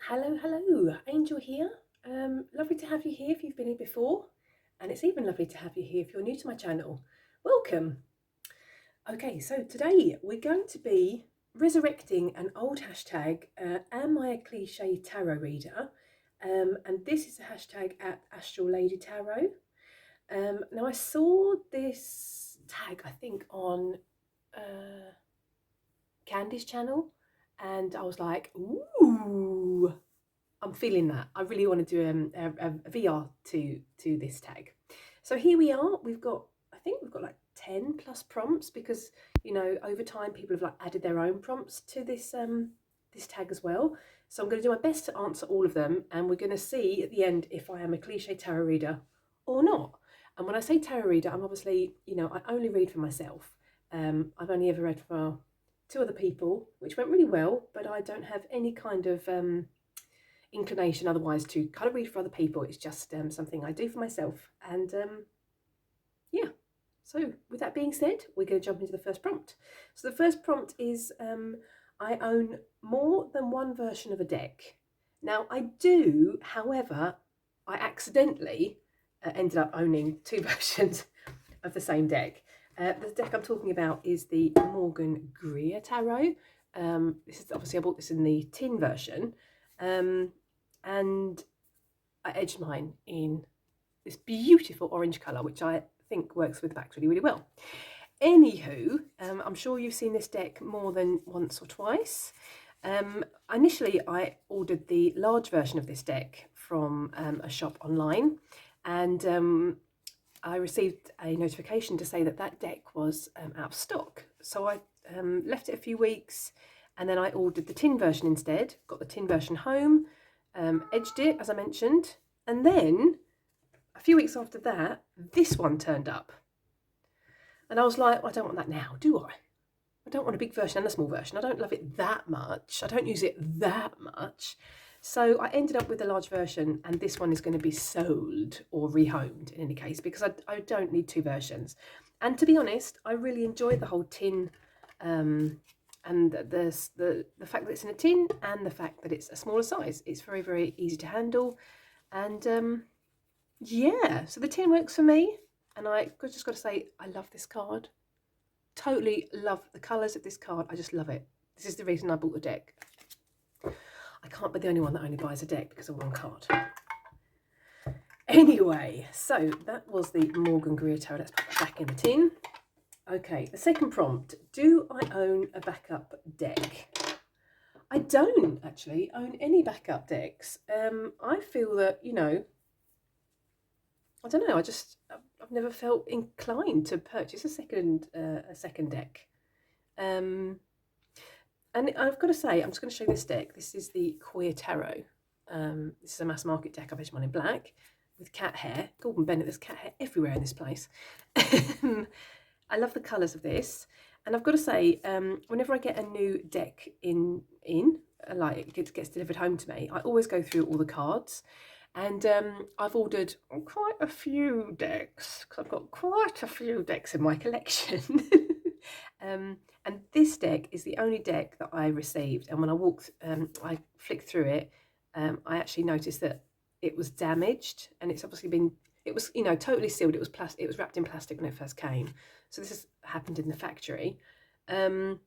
Hello, Angel here. Lovely to have you here if you've been here before, and it's even lovely to have you here if you're new to my channel. Welcome. Okay, so today we're going to be resurrecting an old hashtag, Am I a Cliche Tarot Reader? And this is the hashtag at Astral Lady Tarot. Now I saw this tag, I think, on Candy's channel, and I was like, ooh, I'm feeling that. I really want to do a VR to this tag. So here we are. I think we've got like 10 plus prompts because, over time people have like added their own prompts to this tag as well. So I'm going to do my best to answer all of them, and we're going to see at the end if I am a cliche tarot reader or not. And when I say tarot reader, I'm obviously, I only read for myself. I've only ever read for two other people, which went really well, but I don't have any kind of inclination otherwise to kind of read for other people. It's just something I do for myself. And yeah, so with that being said, we're going to jump into the first prompt. So the first prompt is I own more than one version of a deck. Now I do, however, I accidentally ended up owning two versions of the same deck. The deck I'm talking about is the Morgan Greer Tarot. This is obviously, I bought this in the tin version, and I edged mine in this beautiful orange colour, which I think works with the backs really, really well. Anywho, I'm sure you've seen this deck more than once or twice. Initially, I ordered the large version of this deck from a shop online, and I received a notification to say that that deck was out of stock. So I left it a few weeks, and then I ordered the tin version instead, got the tin version home, edged it, as I mentioned, and then a few weeks after that, this one turned up. And I was like, well, I don't want that now, do I? I don't want a big version and a small version. I don't love it that much. I don't use it that much. So I ended up with the large version, and this one is going to be sold or rehomed in any case, because I don't need two versions. And to be honest, I really enjoyed the whole tin, and the fact that it's in a tin, and the fact that it's a smaller size. It's very, very easy to handle, and yeah, so the tin works for me. And I just got to say, I love this card. Totally love the colours of this card. I just love it. This is the reason I bought the deck. I can't be the only one that only buys a deck because of one card. Anyway, so that was the Morgan Greer Tarot. Let's put that back in the tin. Okay, the second prompt. Do I own a backup deck? I don't actually own any backup decks. I feel that, I don't know, I've never felt inclined to purchase a second deck. And I've got to say, I'm just going to show you this deck. This is the Queer Tarot. This is a mass market deck. I've edged mine in black with cat hair. Gordon Bennett, there's cat hair everywhere in this place. I love the colours of this. And I've got to say, whenever I get a new deck like it gets delivered home to me, I always go through all the cards. And I've ordered quite a few decks, because I've got quite a few decks in my collection. And this deck is the only deck that I received. And when I flicked through it, I actually noticed that it was damaged, and it's obviously it was, totally sealed. It was wrapped in plastic when it first came. So this has happened in the factory. So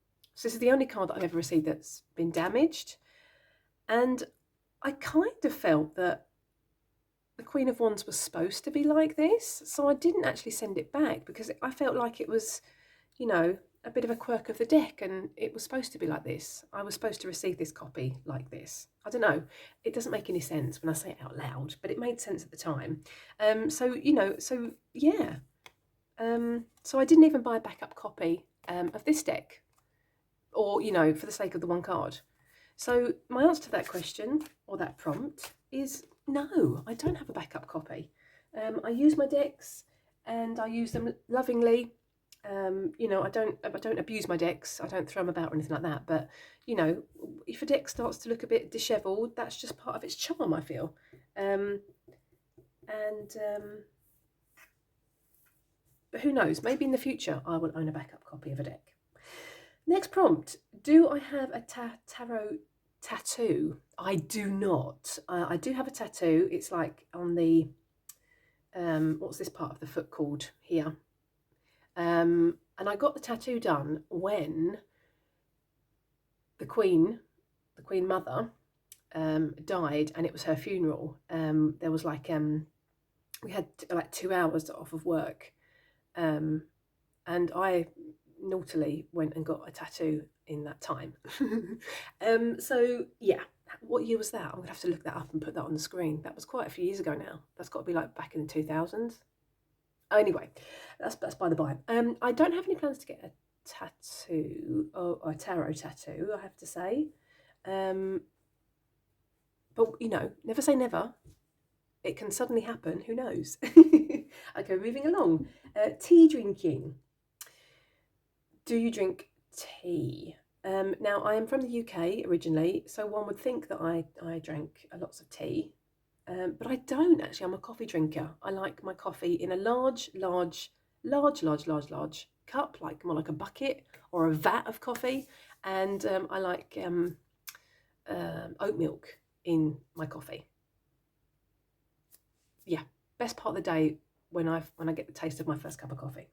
this is the only card that I've ever received that's been damaged. And I kind of felt that the Queen of Wands was supposed to be like this. So I didn't actually send it back because I felt like it was, a bit of a quirk of the deck, and it was supposed to be like this. I was supposed to receive this copy like this. I don't know. It doesn't make any sense when I say it out loud, but it made sense at the time. So yeah. So I didn't even buy a backup copy of this deck, or, for the sake of the one card. So my answer to that question, or that prompt, is no, I don't have a backup copy. I use my decks, and I use them lovingly. I don't abuse my decks. I don't throw them about or anything like that. But if a deck starts to look a bit dishevelled, that's just part of its charm, I feel. But who knows? Maybe in the future I will own a backup copy of a deck. Next prompt: do I have a tarot Tattoo. I do not. I do have a tattoo. It's like on the what's this part of the foot called here? And I got the tattoo done when the Queen Mother, died, and it was her funeral. There was like we had like 2 hours off of work, and I naughtily went and got a tattoo in that time. So yeah, what year was that? I'm gonna have to look that up and put that on the screen. That was quite a few years ago now. That's got to be like back in the 2000s. Anyway, that's by the by. I don't have any plans to get a tattoo or a tarot tattoo, I have to say. But you know, never say never. It can suddenly happen. Who knows? Okay, moving along. Tea drinking. Do you drink tea? Now, I am from the UK originally, so one would think that I drank lots of tea, but I don't actually. I'm a coffee drinker. I like my coffee in a large cup, like more like a bucket or a vat of coffee, and I like oat milk in my coffee. Yeah, best part of the day when I get the taste of my first cup of coffee.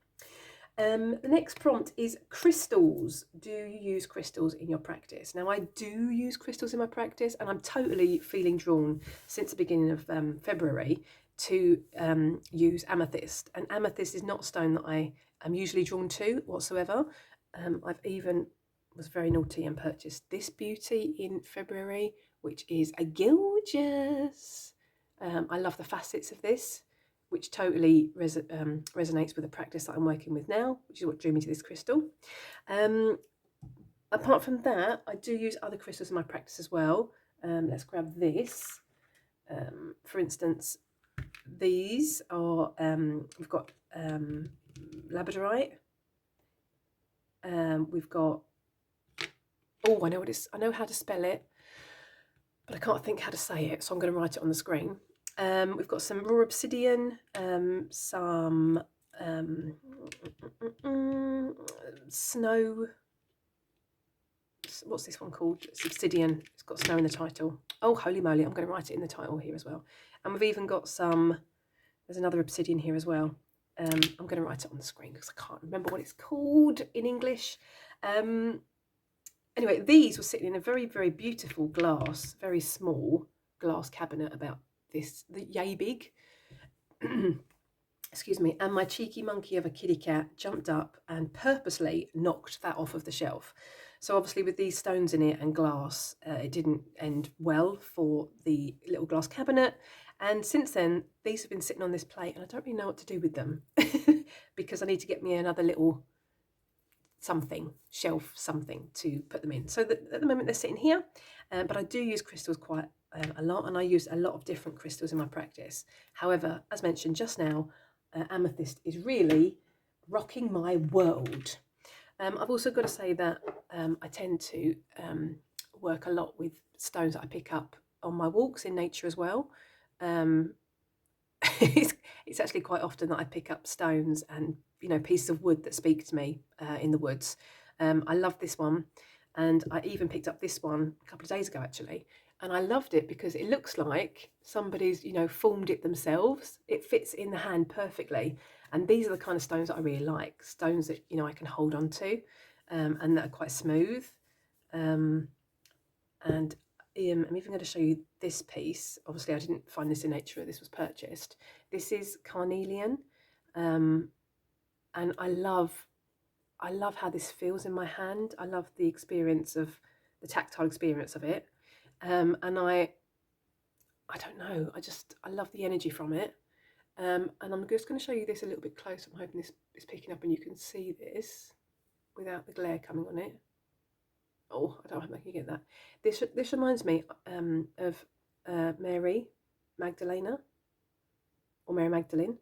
The next prompt is crystals. Do you use crystals in your practice? Now, I do use crystals in my practice, and I'm totally feeling drawn since the beginning of February to use amethyst. And amethyst is not a stone that I am usually drawn to whatsoever. I've even was very naughty and purchased this beauty in February, which is a gorgeous. I love the facets of this, which totally resonates with the practice that I'm working with now, which is what drew me to this crystal. Apart from that, I do use other crystals in my practice as well. Let's grab this. For instance, these are, we've got labradorite. We've got, oh, I know how to spell it, but I can't think how to say it, so I'm going to write it on the screen. We've got some raw obsidian, some snow. What's this one called? It's obsidian. It's got snow in the title. Oh, holy moly, I'm going to write it in the title here as well. And we've even got some, there's another obsidian here as well. I'm going to write it on the screen because I can't remember what it's called in English. Anyway, these were sitting in a very, very beautiful glass, very small glass cabinet about this, yay big. Excuse me. And my cheeky monkey of a kitty cat jumped up and purposely knocked that off of the shelf. So obviously with these stones in it and glass, it didn't end well for the little glass cabinet. And since then, these have been sitting on this plate and I don't really know what to do with them because I need to get me another little shelf something to put them in. So at the moment they're sitting here, but I do use crystals quite a lot, and I use a lot of different crystals in my practice. However, as mentioned just now, amethyst is really rocking my world. I've also got to say that I tend to work a lot with stones that I pick up on my walks in nature as well. It's actually quite often that I pick up stones and pieces of wood that speak to me in the woods. I love this one, and I even picked up this one a couple of days ago actually, and I loved it because it looks like somebody's formed it themselves. It fits in the hand perfectly, and these are the kind of stones that I really like. Stones that I can hold on to, and that are quite smooth. And I'm even going to show you this piece. Obviously, I didn't find this in nature. This was purchased. This is carnelian, and I love how this feels in my hand. I love the experience of the tactile experience of it, and I don't know. I love the energy from it. And I'm just going to show you this a little bit closer. I'm hoping this is picking up and you can see this without the glare coming on it. Oh, I don't know if I can get that. This reminds me of Mary Magdalena, or Mary Magdalene.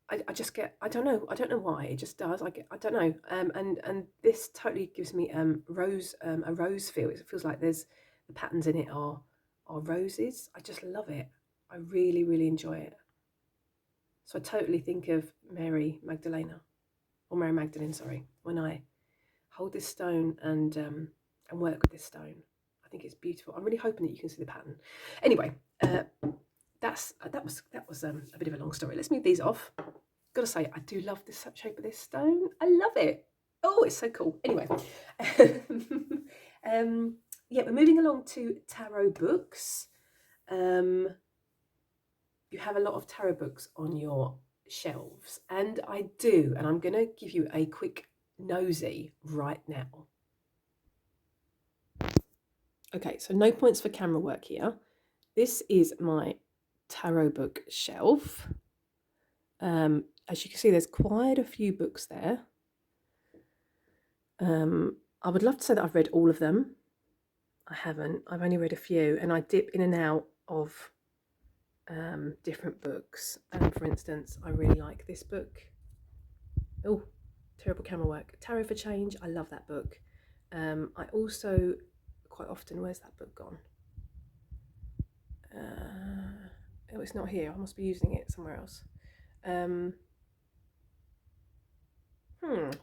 I just get, I don't know why, it just does. I don't know. And this totally gives me a rose feel. It feels like there's the patterns in it are roses. I just love it. I really, really enjoy it. So I totally think of Mary Magdalena, or Mary Magdalene, sorry, when I hold this stone and and work with this stone. I think it's beautiful. I'm really hoping that you can see the pattern. Anyway, that was a bit of a long story. Let's move these off. Gotta say, I do love this shape of this stone. I love it. Oh, it's so cool. Anyway, yeah, we're moving along to tarot books. You have a lot of tarot books on your shelves, and I do, and I'm going to give you a quick nosy right now. Okay, so no points for camera work here. This is my tarot book shelf. As you can see, there's quite a few books there. I would love to say that I've read all of them. I haven't. I've only read a few, and I dip in and out of different books. For instance, I really like this book. Oh, terrible camera work. Tarot for Change. I love that book. I also quite often, where's that book gone? Oh, it's not here. I must be using it somewhere else.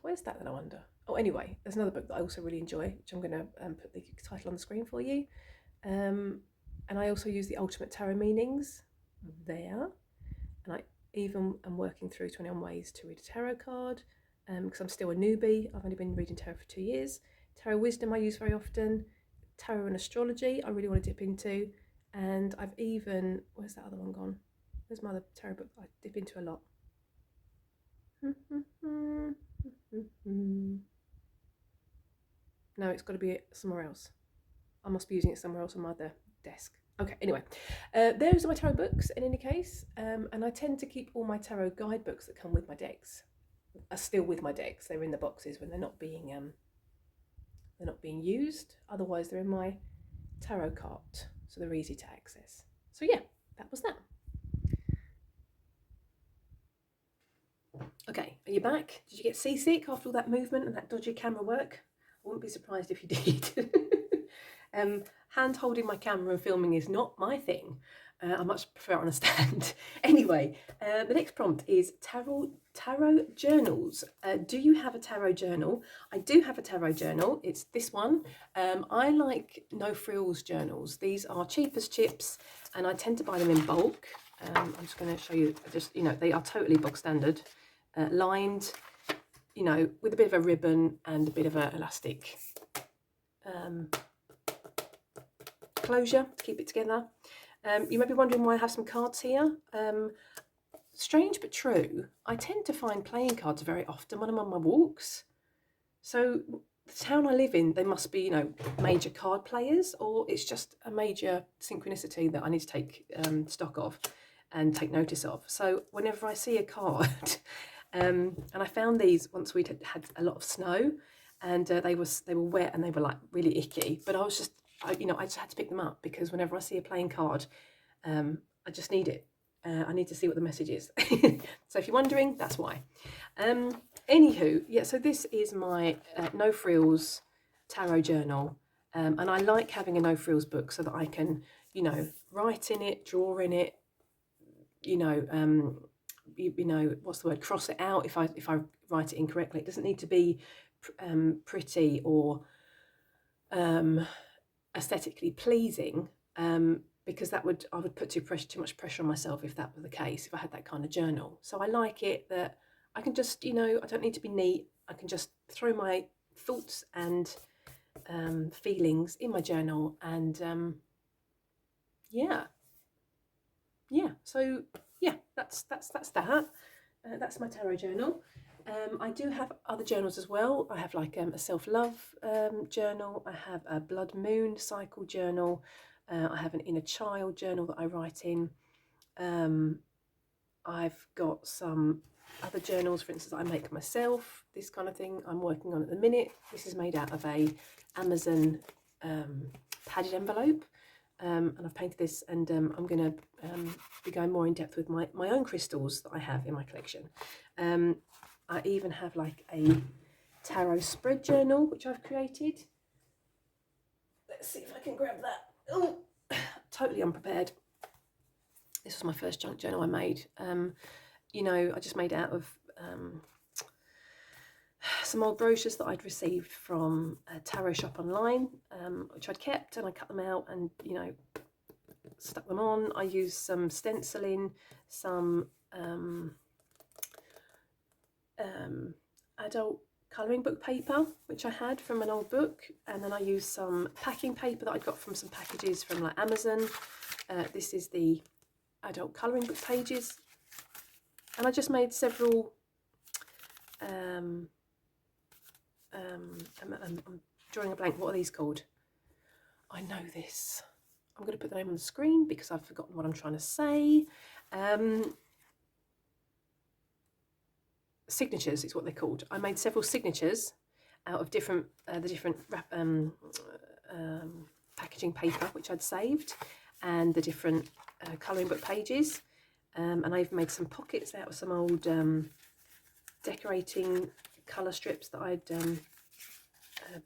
Where's that then, I wonder? Oh, anyway, there's another book that I also really enjoy, which I'm going to put the title on the screen for you. And I also use the Ultimate Tarot Meanings there. And I even am working through 21 ways to read a tarot card, because I'm still a newbie. I've only been reading tarot for 2 years. Tarot Wisdom I use very often. Tarot and Astrology I really want to dip into. And I've even, where's that other one gone? There's my other tarot book I dip into a lot. No, it's got to be somewhere else. I must be using it somewhere else on my other desk. Okay, anyway, those are my tarot books in any case, and I tend to keep all my tarot guidebooks that come with my decks are still with my decks. They're in the boxes when they're not being used. Otherwise, they're in my tarot cart, so they're easy to access. So yeah, that was that. Okay, are you back? Did you get seasick after all that movement and that dodgy camera work? I wouldn't be surprised if you did. Hand holding my camera and filming is not my thing. I much prefer on a stand. Anyway, the next prompt is tarot journals. Do you have a tarot journal? I do have a tarot journal. It's this one. I like no frills journals. These are cheap as chips, and I tend to buy them in bulk. I'm just going to show you. They are totally bog standard, lined, with a bit of a ribbon and a bit of an elastic closure to keep it together. You may be wondering why I have some cards here. Strange but true, I tend to find playing cards very often when I'm on my walks. So the town I live in, they must be, major card players, or it's just a major synchronicity that I need to take stock of and take notice of. So whenever I see a card, and I found these once we'd had a lot of snow, and they were wet and they were like really icky. But I just had to pick them up because whenever I see a playing card, I just need it. I need to see what the message is. So if you're wondering, that's why. Anywho, yeah, so this is my no frills tarot journal. And I like having a no frills book so that I can, write in it, draw in it, what's the word, cross it out if I write it incorrectly. It doesn't need to be pretty or aesthetically pleasing, because I would put too much pressure on myself if that were the case, if I had that kind of journal. So I like it that I can just, I don't need to be neat. I can just throw my thoughts and feelings in my journal, and so yeah, that's that. That's my tarot journal. I do have other journals as well. I have like a self-love journal. I have a blood moon cycle journal. I have an inner child journal that I write in. I've got some other journals, for instance, I make myself, this kind of thing I'm working on at the minute. This is made out of a Amazon padded envelope. And I've painted this, and I'm going to be going more in depth with my own crystals that I have in my collection. I even have like a tarot spread journal, which I've created. Let's see if I can grab that. Oh, totally unprepared. This was my first junk journal I made. I just made it out of some old brochures that I'd received from a tarot shop online, which I'd kept, and I cut them out and, you know, stuck them on. I used some stenciling, some adult colouring book paper, which I had from an old book, and then I used some packing paper that I got from some packages from like Amazon. This is the adult colouring book pages, and I just made several I'm drawing a blank. What are these called? I know this. I'm going to put the name on the screen because I've forgotten what I'm trying to say. Signatures is what they're called. I made several signatures out of different the different packaging paper which I'd saved, and the different colouring book pages, and I've made some pockets out of some old decorating colour strips that I'd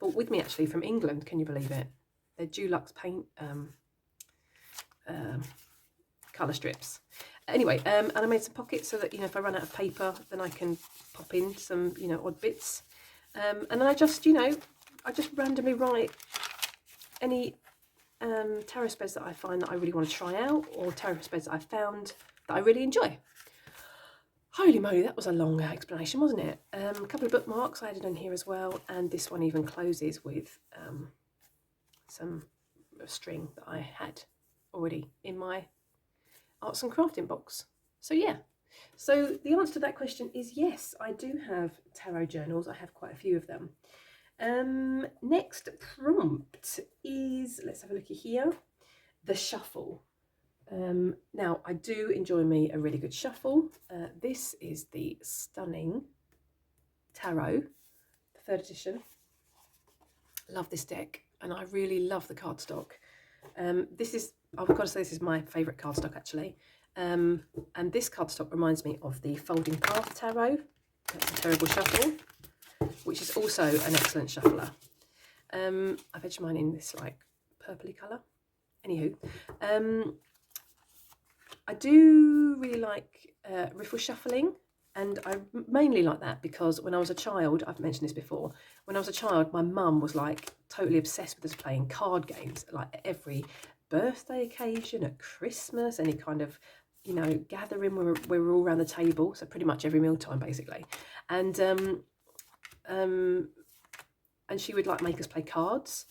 bought with me actually from England. Can you believe it? They're Dulux paint colour strips. Anyway, and I made some pockets so that, you know, if I run out of paper, then I can pop in some, you know, odd bits. And then I just, you know, I just randomly write any tarot spreads that I find that I really want to try out, or tarot spreads that I found that I really enjoy. Holy moly, that was a long explanation, wasn't it? A couple of bookmarks I added in here as well, and this one even closes with some string that I had already in my arts and crafting box. So yeah, so the answer to that question is yes, I do have tarot journals. I have quite a few of them. Next prompt is, let's have a look here, the shuffle. Now, I do enjoy me a really good shuffle. This is the stunning Tarot, the 3rd edition. Love this deck, and I really love the cardstock. This is, I've got to say, this is my favourite cardstock actually. And this cardstock reminds me of the Folding Path Tarot. That's a terrible shuffle, which is also an excellent shuffler. I've edged mine in this like purpley colour. Anywho, I do really like riffle shuffling, and I mainly like that because when I was a child, I've mentioned this before, when I was a child, my mum was like totally obsessed with us playing card games, like every birthday occasion, at Christmas, any kind of, you know, gathering where we're all around the table, so pretty much every mealtime basically, and she would like make us play cards.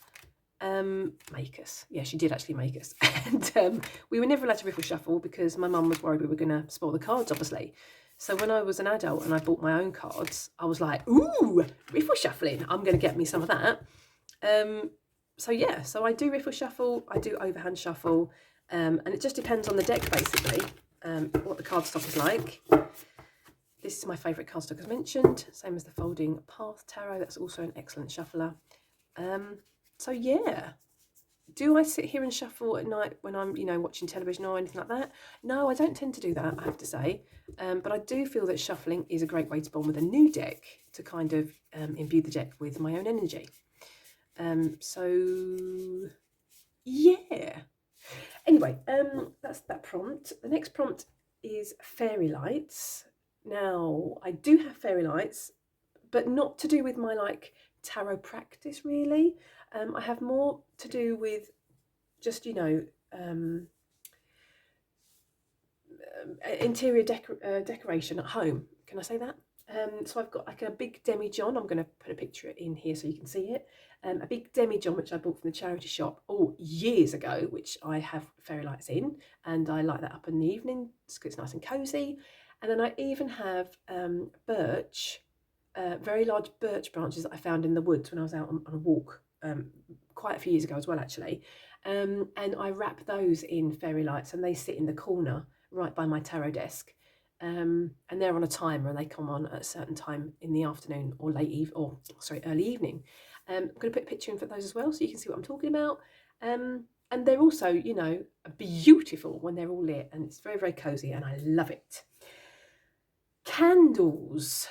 Yeah, she did actually make us. And we were never allowed to riffle shuffle because my mum was worried we were going to spoil the cards, obviously. So when I was an adult and I bought my own cards, I was like, ooh, riffle shuffling, I'm going to get me some of that. So yeah, so I do riffle shuffle, I do overhand shuffle, and it just depends on the deck basically, what the cardstock is like. This is my favourite cardstock as mentioned, same as the Folding Path Tarot, that's also an excellent shuffler. So yeah, do I sit here and shuffle at night when I'm, you know, watching television or anything like that? No, I don't tend to do that, I have to say. But I do feel that shuffling is a great way to bond with a new deck, to kind of imbue the deck with my own energy. So yeah. Anyway, that's that prompt. The next prompt is fairy lights. Now, I do have fairy lights, but not to do with my like tarot practice really. I have more to do with just, you know, interior decoration at home. Can I say that? So I've got like a big demijohn. I'm going to put a picture in here so you can see it. A big demijohn which I bought from the charity shop years ago, which I have fairy lights in, and I light that up in the evening because it's nice and cosy. And then I even have birch, very large birch branches that I found in the woods when I was out on a walk quite a few years ago as well actually, and I wrap those in fairy lights, and they sit in the corner right by my tarot desk, and they're on a timer and they come on at a certain time in the afternoon or early evening. I'm going to put a picture in for those as well so you can see what I'm talking about, and they're also, you know, beautiful when they're all lit, and it's very, very cozy and I love it. Candles.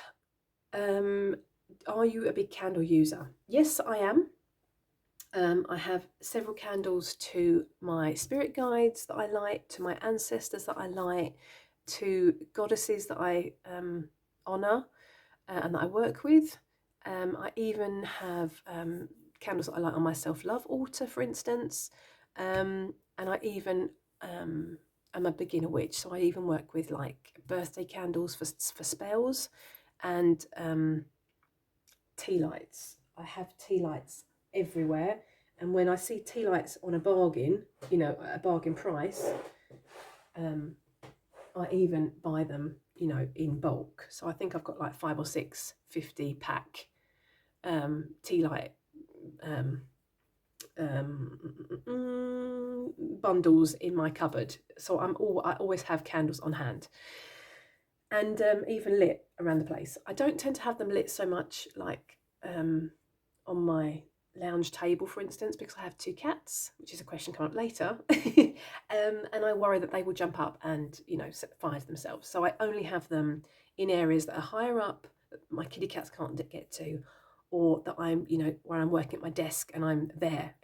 Are you a big candle user? Yes, I am. I have several candles to my spirit guides that I light, to my ancestors that I light, to goddesses that I honour and that I work with. I even have candles that I light on my self-love altar, for instance. And I even am a beginner witch, so I even work with like birthday candles for spells, and tea lights. I have tea lights everywhere, and when I see tea lights on a bargain, you know, at a bargain price, I even buy them, you know, in bulk. So I think I've got like 5 or 6 50-pack tea light um, bundles in my cupboard. So I always have candles on hand, and even lit around the place. I don't tend to have them lit so much like on my lounge table, for instance, because I have 2 cats, which is a question coming up later. And I worry that they will jump up and, you know, set fire to themselves. So I only have them in areas that are higher up that my kitty cats can't get to, or that I'm, you know, where I'm working at my desk and I'm there,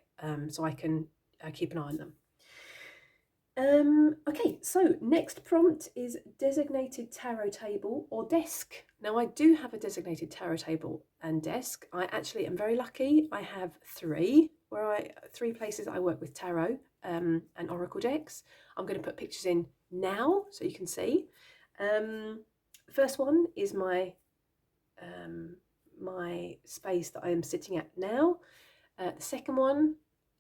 so I can keep an eye on them. Okay, so next prompt is designated tarot table or desk. Now I do have a designated tarot table and desk. I actually am very lucky. I have 3 places I work with tarot and oracle decks. I'm going to put pictures in now so you can see. The first one is my my space that I am sitting at now. The second one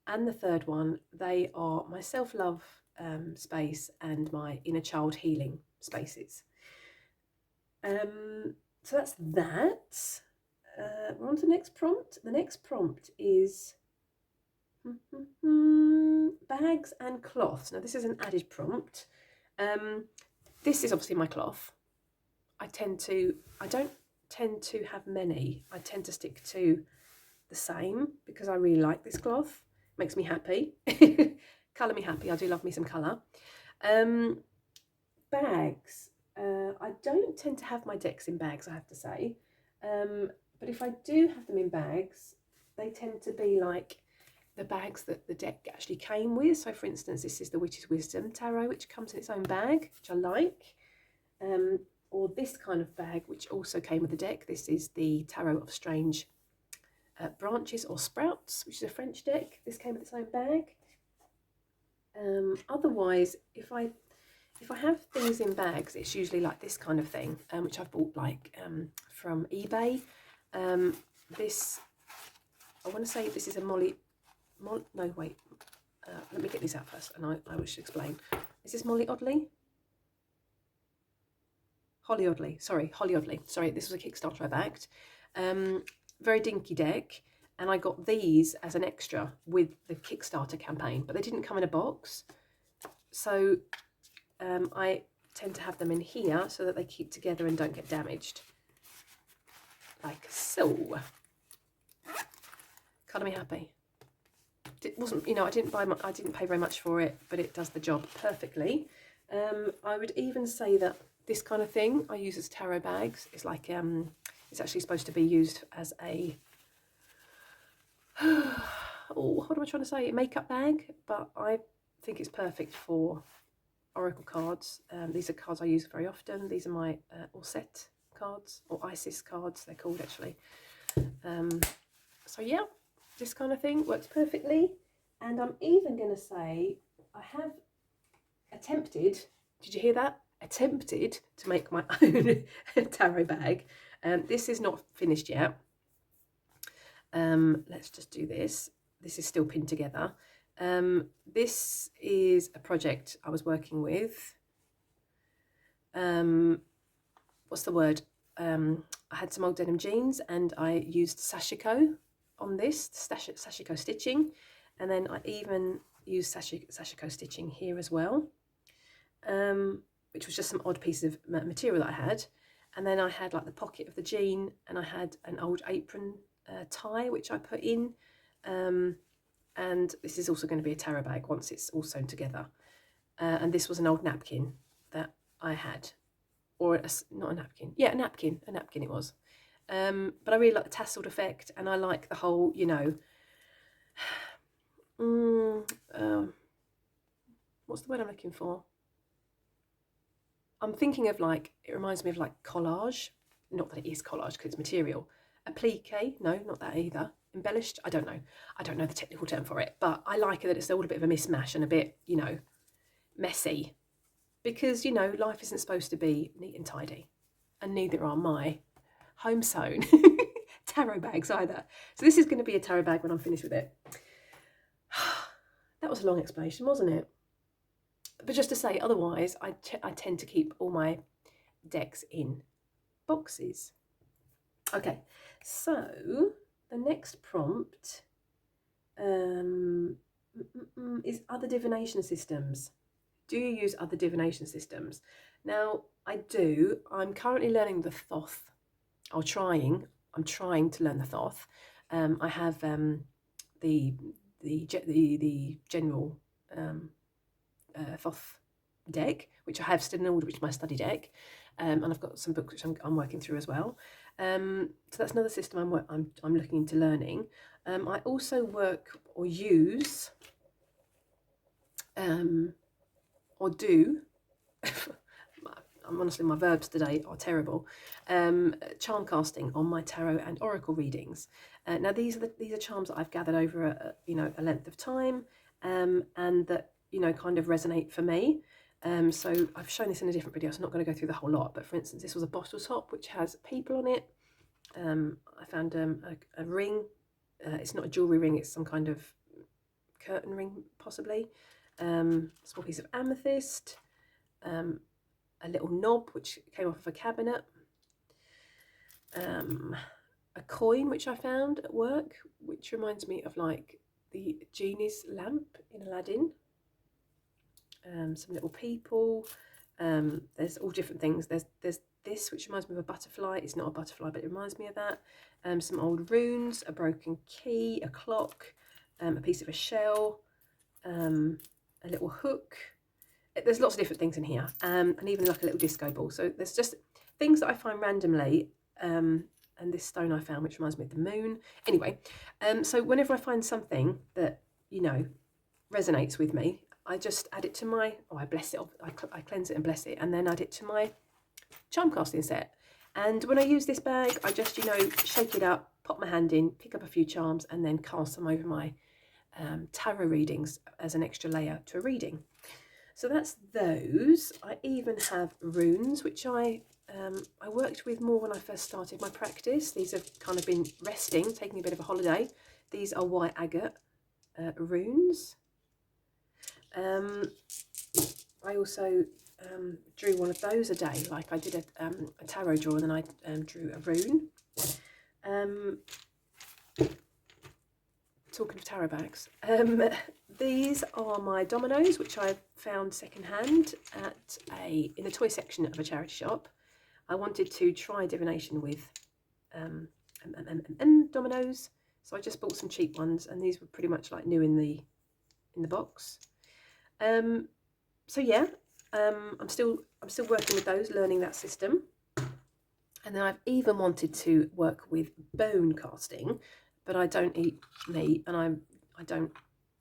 and the third one, they are my self-love space and my inner child healing spaces. So that's that. We're on to the next prompt. The next prompt is bags and cloths. Now this is an added prompt. This is obviously my cloth. I don't tend to have many. I tend to stick to the same because I really like this cloth. Makes me happy. Colour me happy. I do love me some colour. Bags. I don't tend to have my decks in bags, I have to say. But if I do have them in bags, they tend to be like the bags that the deck actually came with. So for instance, this is the Witch's Wisdom Tarot, which comes in its own bag, which I like. Or this kind of bag, which also came with the deck. This is the Tarot of Strange Branches or Sprouts, which is a French deck. This came with its own bag. Otherwise, if I have things in bags, it's usually like this kind of thing, which I've bought like from eBay. This, I want to say this is a no wait, let me get these out first, and I wish to explain. Is this Holly Oddly? Holly Oddly, sorry, this was a Kickstarter I backed. Very dinky deck, and I got these as an extra with the Kickstarter campaign, but they didn't come in a box, so I tend to have them in here so that they keep together and don't get damaged, like so. Colour me happy. It wasn't, you know, I didn't pay very much for it, but it does the job perfectly. I would even say that this kind of thing I use as tarot bags. It's like it's actually supposed to be used as a what am I trying to say? A makeup bag, but I think it's perfect for oracle cards. These are cards I use very often. These are my Orset cards, or Isis cards they're called actually. So yeah, this kind of thing works perfectly. And I'm even going to say I have attempted, did you hear that? Attempted to make my own tarot bag. This is not finished yet. Let's just do this. This is still pinned together. This is a project I was working with. What's the word? I had some old denim jeans and I used sashiko on this, sashiko stitching, and then I even used sashiko stitching here as well, which was just some odd pieces of material that I had. And then I had like the pocket of the jean, and I had an old apron tie which I put in, and this is also going to be a tarot bag once it's all sewn together. And this was an old napkin that I had, or not a napkin, yeah, a napkin it was. But I really like the tasseled effect, and I like the whole, you know, what's the word I'm looking for? I'm thinking of like, it reminds me of like collage, not that it is collage because it's material, applique, no, not that either. Embellished, I don't know. I don't know the technical term for it, but I like it that it's all a bit of a mismatch and a bit, messy. Because, life isn't supposed to be neat and tidy. And neither are my home sewn tarot bags either. So this is going to be a tarot bag when I'm finished with it. That was a long explanation, wasn't it? But just to say, otherwise, I tend to keep all my decks in boxes. Okay, so the next prompt is other divination systems. Do you use other divination systems? Now, I do. I'm currently learning the Thoth. I'm trying to learn the Thoth. I have the general Thoth deck, which I have still in order, which is my study deck, and I've got some books which I'm working through as well. So that's another system I'm looking into learning. I also work or use or do. Honestly, my verbs today are terrible. Charm casting on my tarot and oracle readings. Now these are charms that I've gathered over a length of time, and that kind of resonate for me. So I've shown this in a different video, so I'm not going to go through the whole lot. But for instance, this was a bottle top which has people on it. I found a ring. It's not a jewellery ring, it's some kind of curtain ring possibly. Small piece of amethyst. A little knob which came off of a cabinet. A coin which I found at work, which reminds me of like the genie's lamp in Aladdin. Some little people. There's all different things. There's this which reminds me of a butterfly. It's not a butterfly, but it reminds me of that. Some old runes, a broken key, a clock, a piece of a shell, a little hook. There's lots of different things in here, and even like a little disco ball. So there's just things that I find randomly, and this stone I found which reminds me of the moon. Anyway, so whenever I find something that resonates with me, I just add it to my, I bless it, I cleanse it and bless it, and then add it to my charm casting set. And when I use this bag, I just shake it up, pop my hand in, pick up a few charms, and then cast them over my tarot readings as an extra layer to a reading. So that's those. I even have runes, which I worked with more when I first started my practice. These have kind of been resting, taking a bit of a holiday. These are white agate runes. I also drew one of those a day, like I did a tarot draw, and then I drew a rune. Talking of tarot bags, these are my dominoes, which I found secondhand in the toy section of a charity shop. I wanted to try divination with dominoes, so I just bought some cheap ones, and these were pretty much like new in the box. So yeah, I'm still working with those, learning that system. And then I've even wanted to work with bone casting, but I don't eat meat, and I'm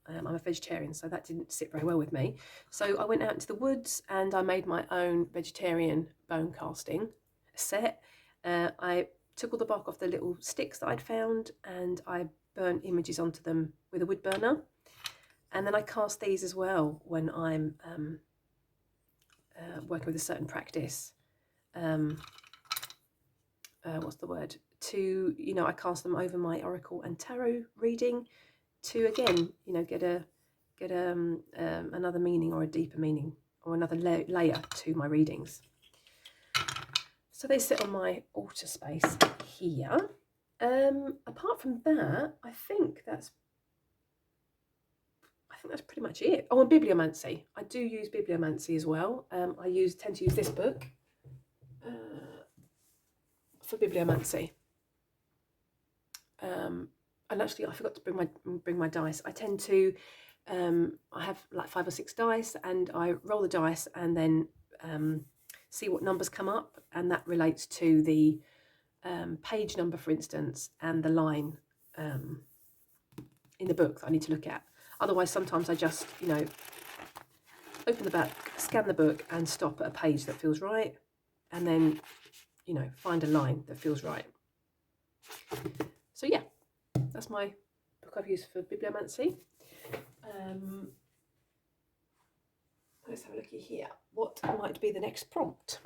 a vegetarian, so that didn't sit very well with me. So I went out into the woods and I made my own vegetarian bone casting set. I took all the bark off the little sticks that I'd found, and I burnt images onto them with a wood burner. And then I cast these as well when I'm working with a certain practice. What's the word? I cast them over my oracle and tarot reading to again, get another meaning or a deeper meaning or another layer to my readings. So they sit on my altar space here. Apart from that, I think that's pretty much it. Oh, and bibliomancy. I do use bibliomancy as well. I tend to use this book for bibliomancy. And actually, I forgot to bring my dice. I tend to, I have like 5 or 6 dice, and I roll the dice and then see what numbers come up, and that relates to the page number, for instance, and the line in the book that I need to look at. Otherwise, sometimes I just, open the back, scan the book, and stop at a page that feels right, and then, find a line that feels right. So yeah, that's my book I've used for bibliomancy. Let's have a looky here. What might be the next prompt?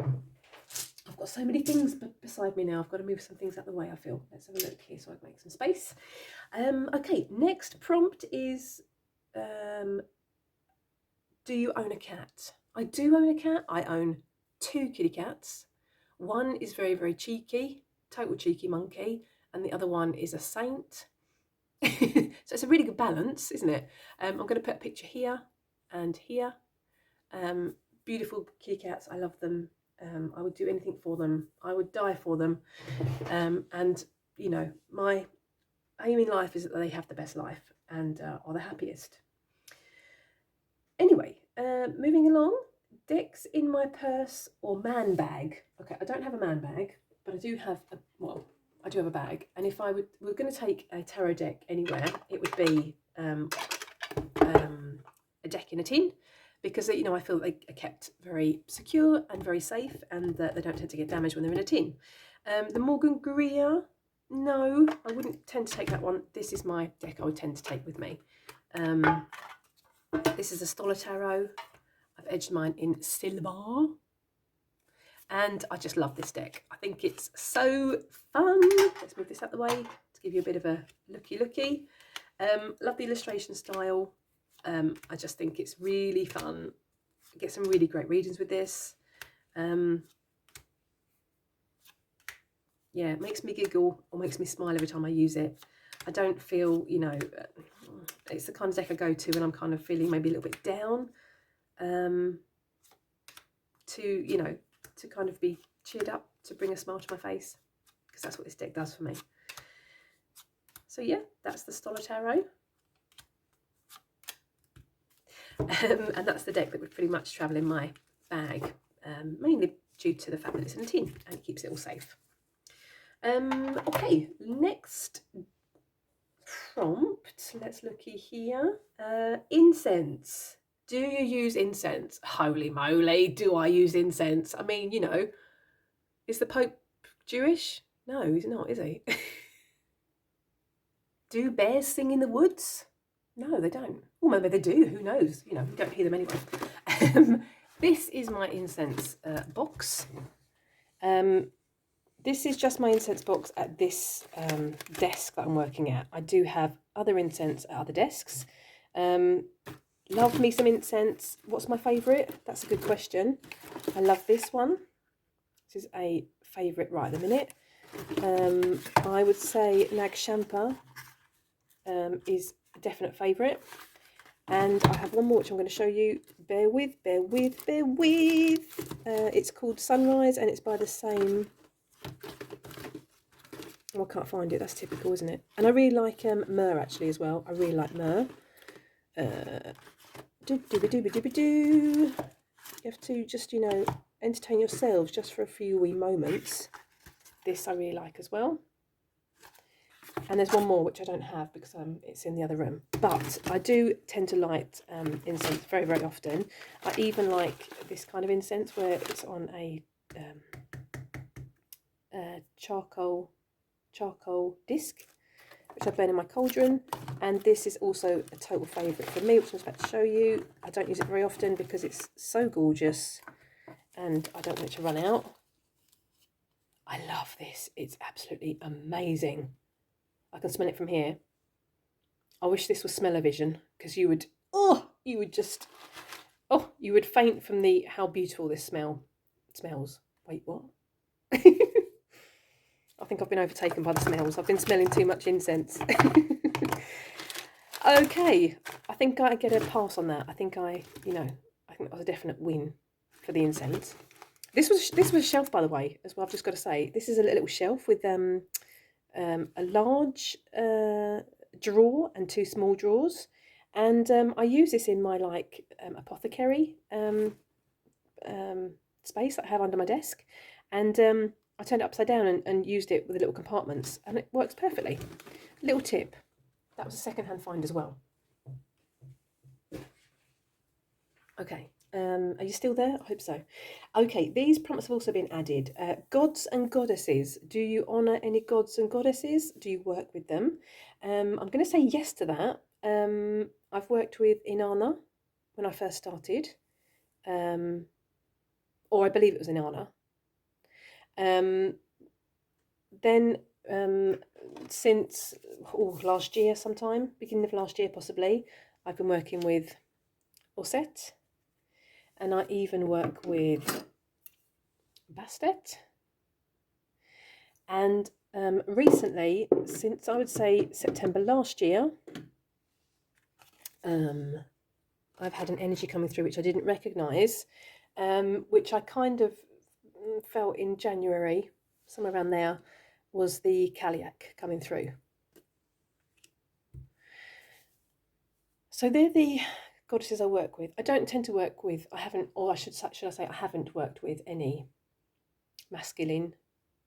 I've got so many things beside me now. I've got to move some things out of the way, I feel. Let's have a look here so I can make some space. Okay, next prompt is, do you own a cat? I do own a cat. I own 2 kitty cats. One is very, very cheeky, total cheeky monkey, and the other one is a saint. So it's a really good balance, isn't it? I'm going to put a picture here and here. Beautiful kitty cats. I love them. I would do anything for them. I would die for them. And, you know, my aim in life is that they have the best life and are the happiest. Anyway, moving along. Decks in my purse or man bag. Okay, I don't have a man bag, but I do have I do have a bag. And if we're going to take a tarot deck anywhere, it would be a deck in a tin, because, you know, I feel they are kept very secure and very safe, and that they don't tend to get damaged when they're in a tin. The Morgan Greer, no, I wouldn't tend to take that one. This is my deck I would tend to take with me. This is a Stoller Tarot. I've edged mine in silver. And I just love this deck. I think it's so fun. Let's move this out the way to give you a bit of a looky. Love the illustration style. I just think it's really fun. Get some really great readings with this. Yeah, it makes me giggle or makes me smile every time I use it. I don't feel, you know, it's the kind of deck I go to when I'm kind of feeling maybe a little bit down. You know, to kind of be cheered up, to bring a smile to my face, because that's what this deck does for me. So yeah, that's the Stoller Tarot. And that's the deck that would pretty much travel in my bag, mainly due to the fact that it's in a tin and it keeps it all safe. Okay, next prompt, let's looky here. Incense. Do you use incense? Holy moly, do I use incense? I mean, you know, is the Pope Jewish? No, he's not, is he? Do bears sing in the woods? No, they don't. Or maybe they do, who knows? You know, we don't hear them anyway. This is my incense box. This is just my incense box at this desk that I'm working at. I do have other incense at other desks. Love me some incense. What's my favourite? That's a good question. I love this one. This is a favourite right at the minute. I would say Nag Champa is a definite favourite. And I have one more which I'm going to show you. Bear with. It's called Sunrise and it's by the same... Oh, I can't find it. That's typical, isn't it? And I really like myrrh actually as well. I really like myrrh. You have to just, you know, entertain yourselves just for a few wee moments. This I really like as well. And there's one more which I don't have because it's in the other room. But I do tend to light incense very, very often. I even like this kind of incense where it's on a charcoal disc, which I burn in my cauldron. And this is also a total favourite for me, which I was about to show you. I don't use it very often because it's so gorgeous and I don't want it to run out. I love this. It's absolutely amazing. I can smell it from here. I wish this was smell-o-vision, because you would faint from how beautiful this smells. Wait, what? I think I've been overtaken by the smells. I've been smelling too much incense. Okay, I think I get a pass on that. I think that was a definite win for the incense. This was a shelf, by the way, as well. I've just got to say, this is a little shelf with a large drawer and 2 small drawers, and I use this in my apothecary space that I have under my desk, and I turned it upside down and used it with the little compartments, and it works perfectly. Little tip. That was a second-hand find as well. Okay, Are you still there? I hope so. Okay, these prompts have also been added. Gods and goddesses. Do you honour any gods and goddesses? Do you work with them? I'm going to say yes to that. I've worked with Inanna when I first started, or I believe it was Inanna. Then since last year sometime, beginning of last year possibly, I've been working with Osset, and I even work with Bastet. And recently, since I would say September last year, I've had an energy coming through which I didn't recognise, which I kind of felt in January, somewhere around there, was the Kaliak coming through. So they're the goddesses I work with. I don't tend to work with, I haven't worked with any masculine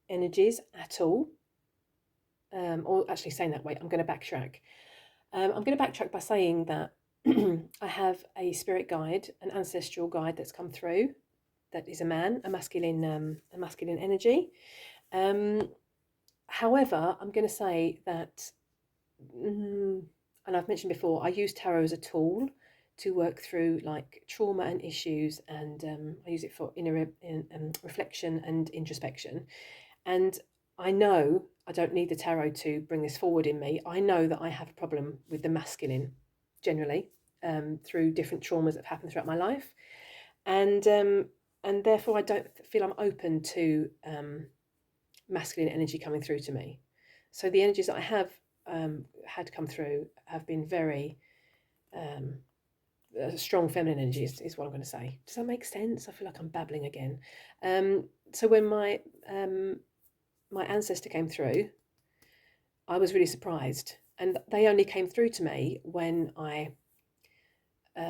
energies at all. Or actually saying that, wait, I'm going to backtrack. I'm going to backtrack by saying that I have a spirit guide, an ancestral guide that's come through, that is a man, a masculine energy. However, I'm going to say that, and I've mentioned before, I use tarot as a tool to work through like trauma and issues, and I use it for inner reflection and introspection. And I know I don't need the tarot to bring this forward in me. I know that I have a problem with the masculine generally, through different traumas that have happened throughout my life, and therefore I don't feel I'm open to masculine energy coming through to me. So the energies that I have had come through have been very strong feminine energies, is what I'm going to say. Does that make sense? I feel like I'm babbling again. So when my ancestor came through, I was really surprised, and they only came through to me when I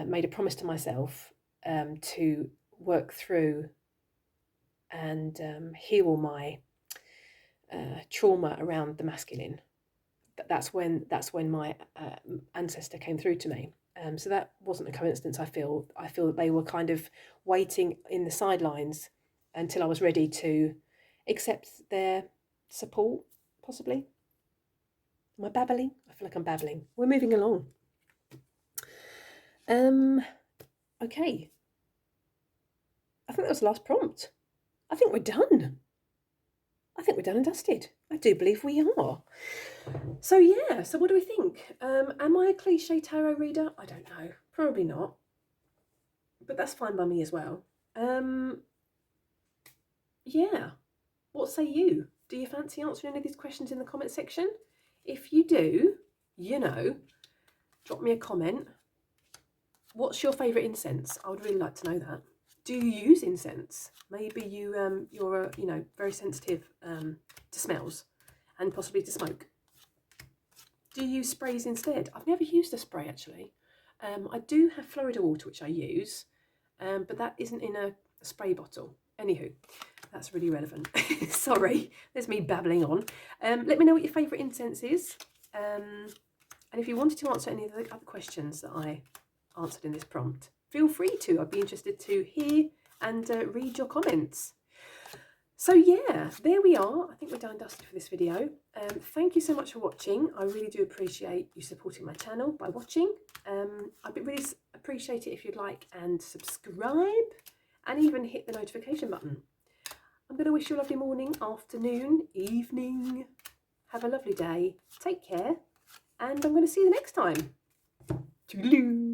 made a promise to myself to work through and heal my trauma around the masculine. That's when my ancestor came through to me. So that wasn't a coincidence. I feel that they were kind of waiting in the sidelines until I was ready to accept their support, possibly. Am I babbling? I feel like I'm babbling. We're moving along. Okay. I think that was the last prompt. I think we're done. I think we're done and dusted. I do believe we are. So yeah, so what do we think? Am I a cliche tarot reader? I don't know. Probably not. But that's fine by me as well. Yeah. What say you? Do you fancy answering any of these questions in the comment section? If you do, drop me a comment. What's your favourite incense? I would really like to know that. Do you use incense? Maybe you're very sensitive to smells and possibly to smoke. Do you use sprays instead? I've never used a spray actually. I do have Florida water which I use, but that isn't in a spray bottle. Anywho, that's really relevant. Sorry, there's me babbling on. Let me know what your favourite incense is, and if you wanted to answer any of the other questions that I answered in this prompt, feel free to. I'd be interested to hear and read your comments. So yeah, there we are. I think we're done and dusted for this video. Thank you so much for watching. I really do appreciate you supporting my channel by watching. I'd really appreciate it if you'd like and subscribe, and even hit the notification button. I'm going to wish you a lovely morning, afternoon, evening. Have a lovely day. Take care, and I'm going to see you next time. Toodaloo.